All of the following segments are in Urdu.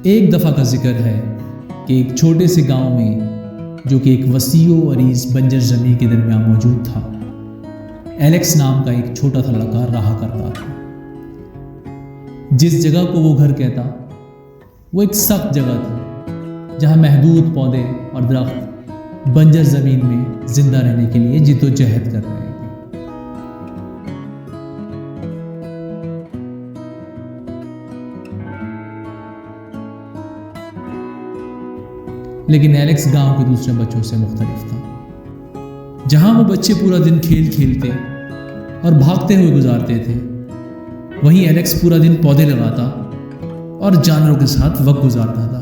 ایک دفعہ کا ذکر ہے کہ ایک چھوٹے سے گاؤں میں جو کہ ایک وسیع و عریض بنجر زمین کے درمیان موجود تھا، ایلیکس نام کا ایک چھوٹا سا لڑکا رہا کرتا تھا۔ جس جگہ کو وہ گھر کہتا وہ ایک سخت جگہ تھی جہاں محدود پودے اور درخت بنجر زمین میں زندہ رہنے کے لیے جد و جہد کر رہے تھے۔ لیکن ایلیکس گاؤں کے دوسرے بچوں سے مختلف تھا۔ جہاں وہ بچے پورا دن کھیل کھیلتے اور بھاگتے ہوئے گزارتے تھے، وہیں ایلیکس پورا دن پودے لگاتا اور جانوروں کے ساتھ وقت گزارتا تھا۔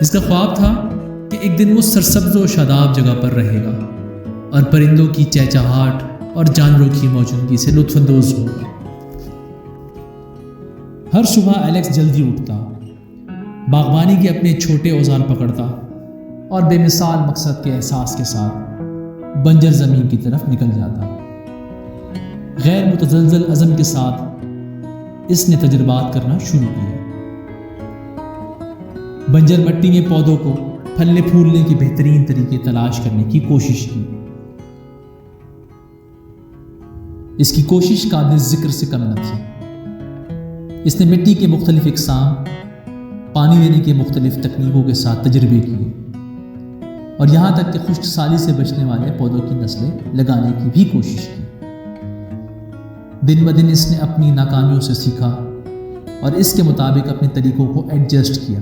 اس کا خواب تھا کہ ایک دن وہ سرسبز و شاداب جگہ پر رہے گا اور پرندوں کی چہچہاہٹ اور جانوروں کی موجودگی سے لطف اندوز ہوگا۔ ہر صبح ایلیکس جلدی اٹھتا، باغبانی کے اپنے چھوٹے اوزار پکڑتا اور بے مثال مقصد کے احساس کے ساتھ بنجر زمین کی طرف نکل جاتا۔ غیر متزلزل عزم کے ساتھ اس نے تجربات کرنا شروع کیا۔ بنجر مٹی میں پودوں کو پھلنے پھولنے کے بہترین طریقے تلاش کرنے کی کوشش کی۔ اس کی کوشش قابل ذکر سے کم نہ تھی۔ اس نے مٹی کے مختلف اقسام، پانی دینے کے مختلف تکنیکوں کے ساتھ تجربے کیے اور یہاں تک کہ خشک سالی سے بچنے والے پودوں کی نسلیں لگانے کی بھی کوشش کی۔ دن بدن اس نے اپنی ناکامیوں سے سیکھا اور اس کے مطابق اپنے طریقوں کو ایڈجسٹ کیا۔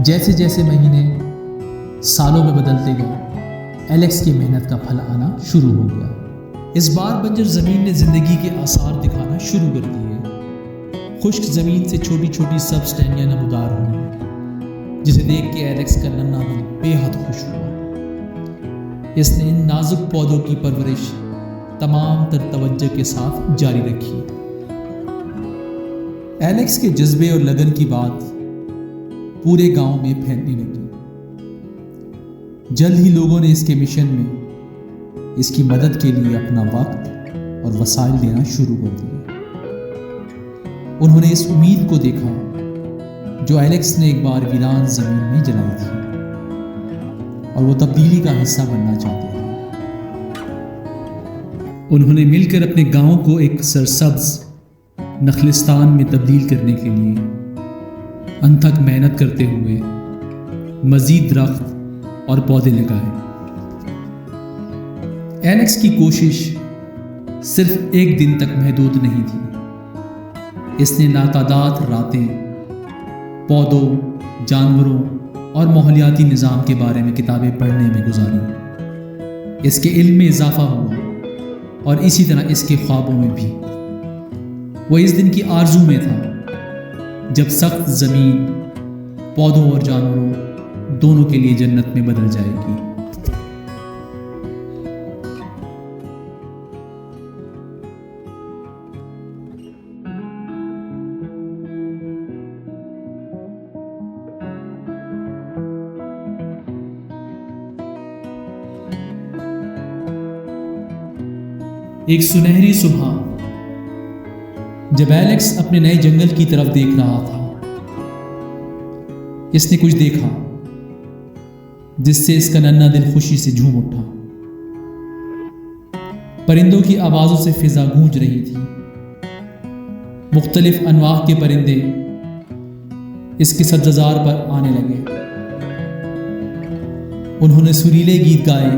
جیسے جیسے مہینے سالوں میں بدلتے گئے، ایلیکس کی محنت کا پھل آنا شروع ہو گیا۔ اس بار بنجر زمین نے زندگی کے آثار دکھانا شروع کر دیے۔ خشک زمین سے چھوٹی چھوٹی سبز ٹہنیاں نمودار ہوئیں، جسے دیکھ کے ایلیکس کا ننھا دل بے حد خوش ہوا۔ اس نے ان نازک پودوں کی پرورش تمام تر توجہ کے ساتھ جاری رکھی۔ ایلیکس کے جذبے اور لگن کی بات پورے گاؤں میں پھیلنے لگی۔ جلد ہی لوگوں نے اس کے مشن میں اس کی مدد کے لیے اپنا وقت اور وسائل دینا شروع کر دیے۔ انہوں نے اس امید کو دیکھا جو ایلیکس نے ایک بار ویران زمین میں جلائی تھی، اور وہ تبدیلی کا حصہ بننا چاہتے تھے۔ انہوں نے مل کر اپنے گاؤں کو ایک سرسبز نخلستان میں تبدیل کرنے کے لیے انتھک محنت کرتے ہوئے مزید درخت اور پودے لگائے۔ ایلیکس کی کوشش صرف ایک دن تک محدود نہیں تھی۔ اس نے لاتعداد راتیں پودوں، جانوروں اور ماحولیاتی نظام کے بارے میں کتابیں پڑھنے میں گزاری۔ اس کے علم میں اضافہ ہوا اور اسی طرح اس کے خوابوں میں بھی۔ وہ اس دن کی آرزو میں تھا جب سخت زمین پودوں اور جانوروں دونوں کے لیے جنت میں بدل جائے گی۔ ایک سنہری صبح جب ایلیکس اپنے نئے جنگل کی طرف دیکھ رہا تھا، اس نے کچھ دیکھا جس سے اس کا ننھا دل خوشی سے جھوم اٹھا۔ پرندوں کی آوازوں سے فضا گونج رہی تھی۔ مختلف انواع کے پرندے اس کے سبززار پر آنے لگے۔ انہوں نے سریلے گیت گائے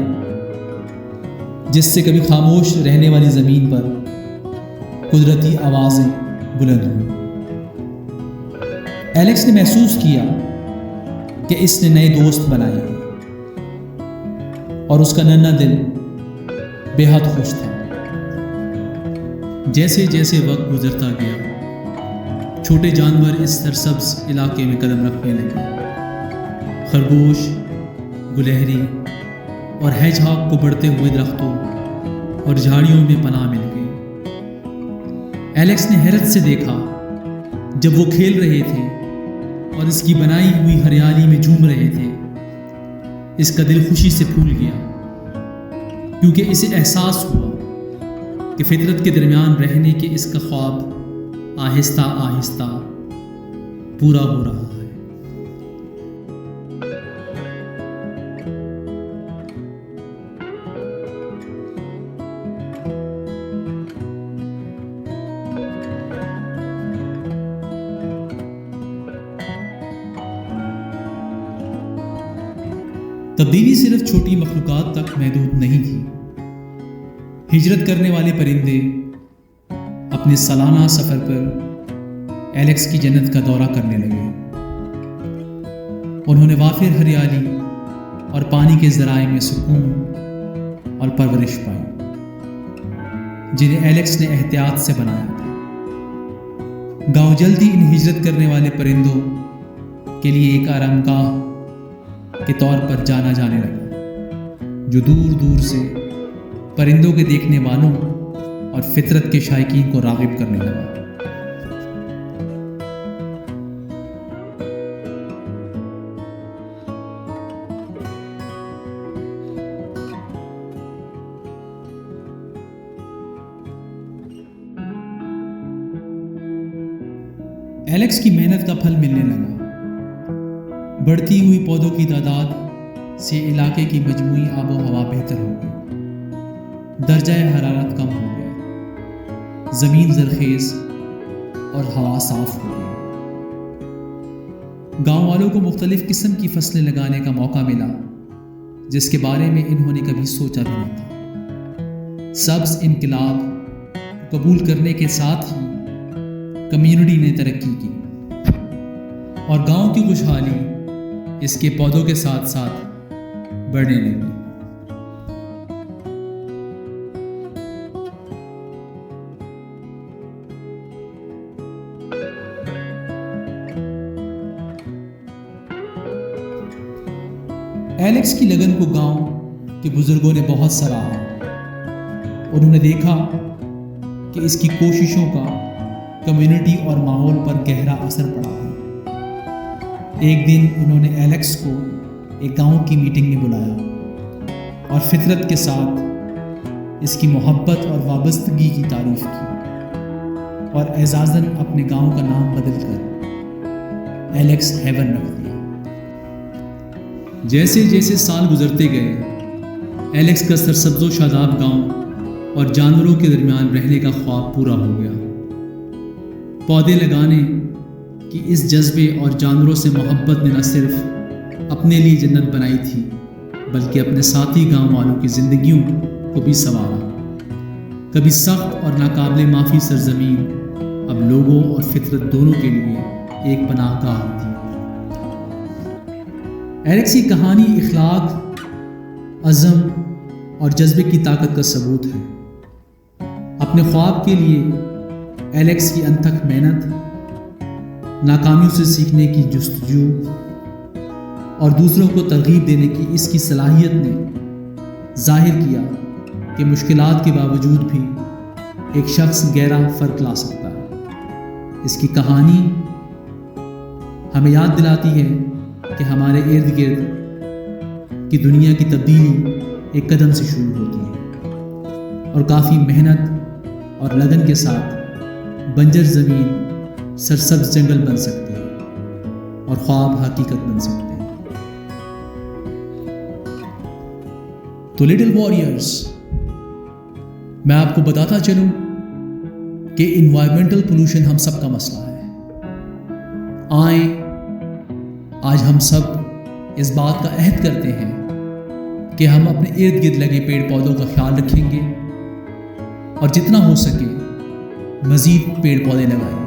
جس سے کبھی خاموش رہنے والی زمین پر قدرتی آوازیں بلند ہوئیں۔ ایلیکس نے محسوس کیا کہ اس نے نئے دوست بنائے اور اس کا ننھا دل بے حد خوش تھا۔ جیسے جیسے وقت گزرتا گیا، چھوٹے جانور اس سرسبز علاقے میں قدم رکھنے لگے۔ خرگوش، گلہری اور ہیج ہاگ کو بڑھتے ہوئے درختوں اور جھاڑیوں میں پناہ مل گئی۔ ایلیکس نے حیرت سے دیکھا جب وہ کھیل رہے تھے اور اس کی بنائی ہوئی ہریالی میں جھوم رہے تھے، اس کا دل خوشی سے پھول گیا، کیونکہ اسے احساس ہوا کہ فطرت کے درمیان رہنے کے اس کا خواب آہستہ آہستہ پورا ہو رہا ہے۔ تبدیلی صرف چھوٹی مخلوقات تک محدود نہیں تھی۔ ہجرت کرنے والے پرندے اپنے سالانہ سفر پر ایلیکس کی جنت کا دورہ کرنے لگے۔ انہوں نے وافر ہریالی اور پانی کے ذرائع میں سکون اور پرورش پائی، جنہیں ایلیکس نے احتیاط سے بنایا تھا۔ گاؤں جلدی ان ہجرت کرنے والے پرندوں کے لیے ایک آرامگاہ کے طور پر جانا جانے لگا، جو دور دور سے پرندوں کے دیکھنے والوں اور فطرت کے شائقین کو راغب کرنے لگا۔ ایلیکس کی محنت کا پھل ملنے لگا۔ بڑھتی ہوئی پودوں کی تعداد سے علاقے کی مجموعی آب و ہوا بہتر ہو گئی، درجہ حرارت کم ہو گیا، زمین زرخیز اور ہوا صاف ہو گئی۔ گاؤں والوں کو مختلف قسم کی فصلیں لگانے کا موقع ملا، جس کے بارے میں انہوں نے کبھی سوچا بھی نہ تھا۔ سبز انقلاب قبول کرنے کے ساتھ ہی کمیونٹی نے ترقی کی، اور گاؤں کی خوشحالی اس کے پودوں کے ساتھ ساتھ بڑھنے لگی۔ ایلیکس کی لگن کو گاؤں کے بزرگوں نے بہت سراہا۔ انہوں نے دیکھا کہ اس کی کوششوں کا کمیونٹی اور ماحول پر گہرا اثر پڑا ہے۔ ایک دن انہوں نے ایلیکس کو ایک گاؤں کی میٹنگ میں بلایا اور فطرت کے ساتھ اس کی محبت اور وابستگی کی تعریف کی، اور اعزازاً اپنے گاؤں کا نام بدل کر ایلیکس ہیون رکھ دیا۔ جیسے جیسے سال گزرتے گئے، ایلیکس کا سرسبز و شاداب گاؤں اور جانوروں کے درمیان رہنے کا خواب پورا ہو گیا۔ پودے لگانے کہ اس جذبے اور جانوروں سے محبت نے نہ صرف اپنے لیے جنت بنائی تھی، بلکہ اپنے ساتھی گاؤں والوں کی زندگیوں کو بھی سنوارا۔ کبھی سخت اور ناقابل معافی سرزمین اب لوگوں اور فطرت دونوں کے لیے ایک پناہ گاہ تھی۔ ایلیکس کی کہانی اخلاق، عزم اور جذبے کی طاقت کا ثبوت ہے۔ اپنے خواب کے لیے ایلیکس کی انتھک محنت، ناکامیوں سے سیکھنے کی جستجو اور دوسروں کو ترغیب دینے کی اس کی صلاحیت نے ظاہر کیا کہ مشکلات کے باوجود بھی ایک شخص گہرا فرق لا سکتا ہے۔ اس کی کہانی ہمیں یاد دلاتی ہے کہ ہمارے ارد گرد کی دنیا کی تبدیلی ایک قدم سے شروع ہوتی ہے، اور کافی محنت اور لگن کے ساتھ بنجر زمین سرسبز جنگل بن سکتے ہیں اور خواب حقیقت بن سکتے ہیں۔ تو لٹل واریئرز، میں آپ کو بتاتا چلوں کہ انوائرمنٹل پولوشن ہم سب کا مسئلہ ہے۔ آئیں آج ہم سب اس بات کا عہد کرتے ہیں کہ ہم اپنے ارد گرد لگے پیڑ پودوں کا خیال رکھیں گے، اور جتنا ہو سکے مزید پیڑ پودے لگائیں۔